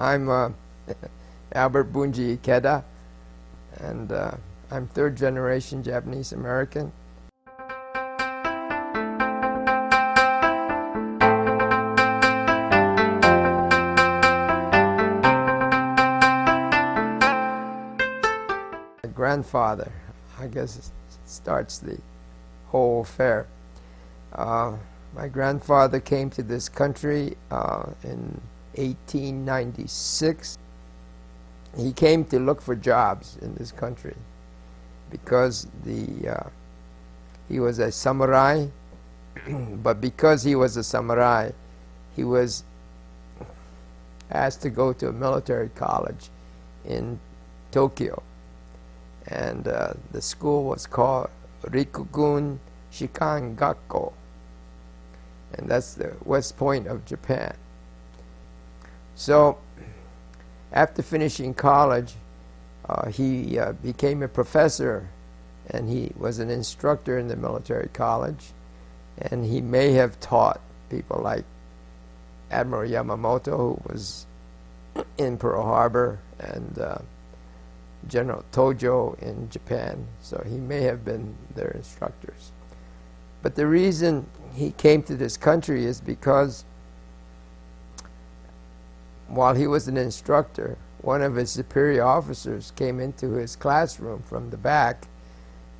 I'm Albert Bunji Ikeda, and I'm third generation Japanese American. My grandfather, I guess, starts the whole affair. My grandfather came to this country in 1896. He came to look for jobs in this country because he was a samurai, but because he was a samurai, he was asked to go to a military college in Tokyo, and the school was called Rikugun Shikan Gakko, and that's the West Point of Japan. So after finishing college, he became a professor, and he was an instructor in the military college, and he may have taught people like Admiral Yamamoto, who was in Pearl Harbor, and General Tojo in Japan, so he may have been their instructors. But the reason he came to this country is because while he was an instructor, one of his superior officers came into his classroom from the back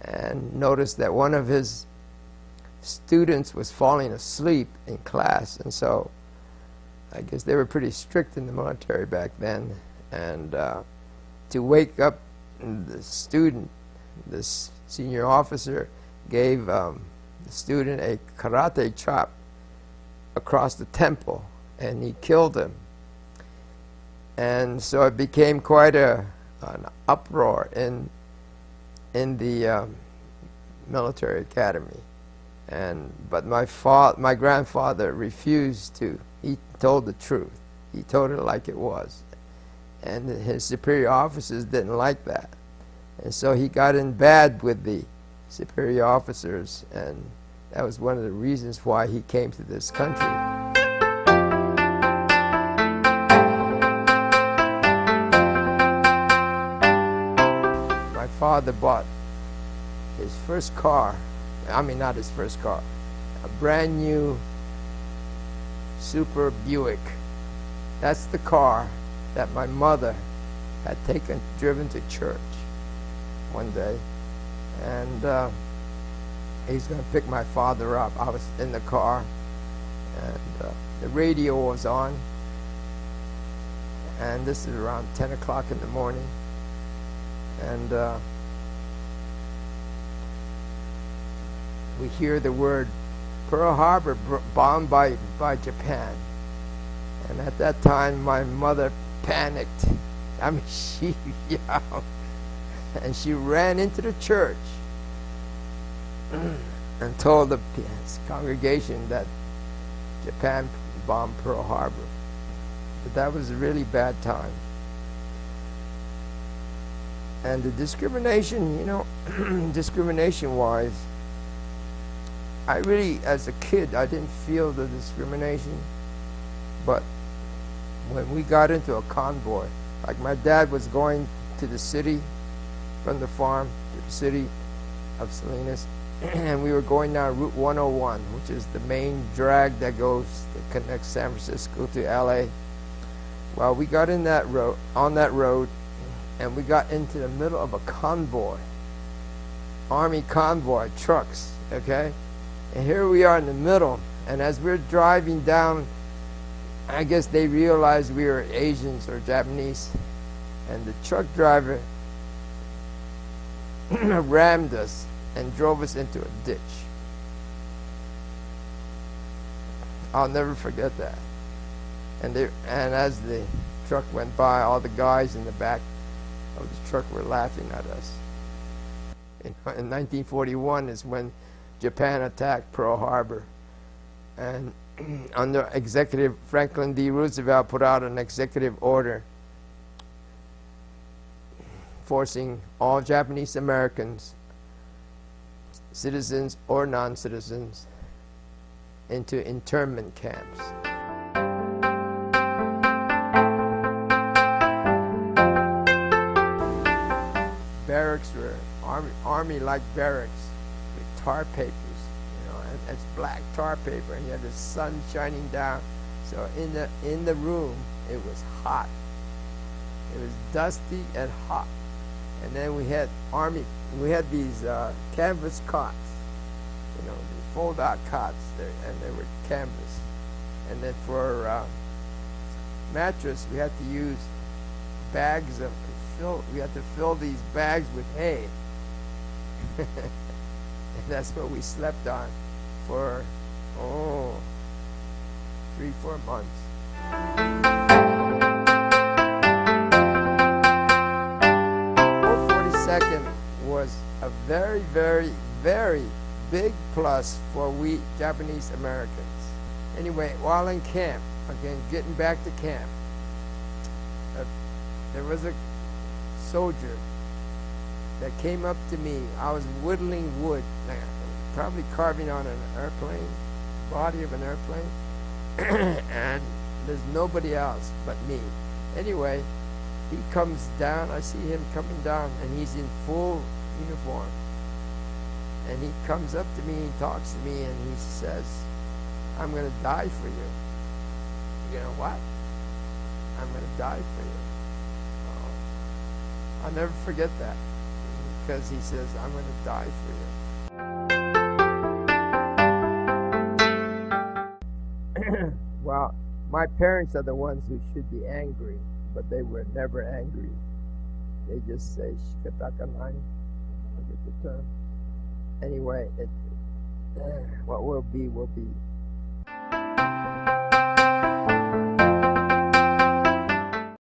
and noticed that one of his students was falling asleep in class. And so I guess they were pretty strict in the military back then, and to wake up the student, this senior officer gave the student a karate chop across the temple, and he killed him. And so it became quite an uproar in the military academy. But my grandfather refused to. He told the truth. He told it like it was. And his superior officers didn't like that. And so he got in bad with the superior officers, and that was one of the reasons why he came to this country. My father bought his first car, I mean not his first car, a brand new Super Buick. That's the car that my mother had driven to church one day, and he's going to pick my father up. I was in the car, and the radio was on, and this is around 10 o'clock in the morning, and we hear the word Pearl Harbor bombed by Japan. And at that time my mother panicked. I mean, she yelled, and she ran into the church and told the congregation that Japan bombed Pearl Harbor. But that was a really bad time. And the discrimination, you know, discrimination-wise, I really, as a kid, I didn't feel the discrimination. But when we got into a convoy, like my dad was going to the city, from the farm to the city of Salinas, and we were going down Route 101, which is the main drag that connects San Francisco to LA. Well, we got on that road, and we got into the middle of a convoy, Army convoy, trucks, okay? And here we are in the middle, and as we're driving down, I guess they realized we were Asians or Japanese, and the truck driver rammed us and drove us into a ditch. I'll never forget that. And as the truck went by, all the guys in the back of the truck were laughing at us. In 1941 is when Japan attacked Pearl Harbor, and under Executive Franklin D. Roosevelt put out an executive order forcing all Japanese Americans, citizens or non-citizens, into internment camps. barracks were army-like barracks with tar papers, and it's black tar paper, and you had the sun shining down. So in the room, it was hot. It was dusty and hot. And then we had these canvas cots, the fold-out cots, and they were canvas. And then for mattress, we had to use we had to fill these bags with hay. And that's what we slept on for 3-4 months. 442nd was a very, very, very big plus for we Japanese Americans. Anyway, while in camp, again, getting back to camp, there was a soldier that came up to me. I was whittling wood, probably carving on an airplane, body of an airplane, and there's nobody else but me. Anyway, he comes down, I see him coming down, and he's in full uniform. And he comes up to me, he talks to me, and he says, "I'm going to die for you." You know what? I'm going to die for you. I'll never forget that, because he says, "I'm going to die for you." Well, my parents are the ones who should be angry, but they were never angry. They just say, "Shikatakanai." I get the term. Anyway, what will be, will be.